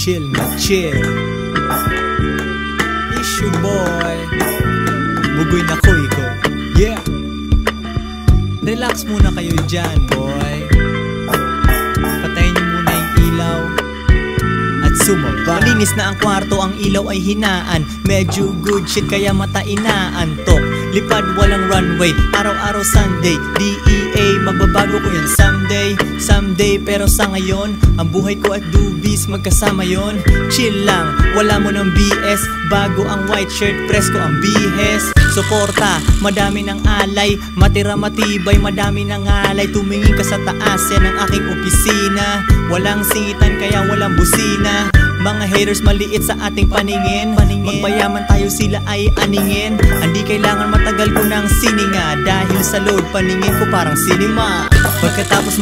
chill na chill. It's your boy Bugoy na Koy ko. Yeah. Relax muna kayo dyan, boy. Patayin niyo muna yung ilaw at sumaba. Malinis na ang kwarto, ang ilaw ay hinaan. Medyo good shit kaya mata inaantok. Lipad walang runway, araw-araw Sunday. DEA, magbabago ko yan someday. Someday, pero sa ngayon ang buhay ko at dubis, magkasama yon. Chill lang, wala mo ng BS. Bago ang white shirt, presko ang bihes. Suporta, madami ng alay. Matira matibay, madami ng alay. Tumingin ka sa taas, yan ang aking opisina. Walang singitan kaya walang busina. Mga haters maliit sa ating paningin. Magpayaman tayo sila ay aningin. Hindi kailangan matagal ko ng sininga. Dahil sa load paningin ko parang cinema. Pagkatapos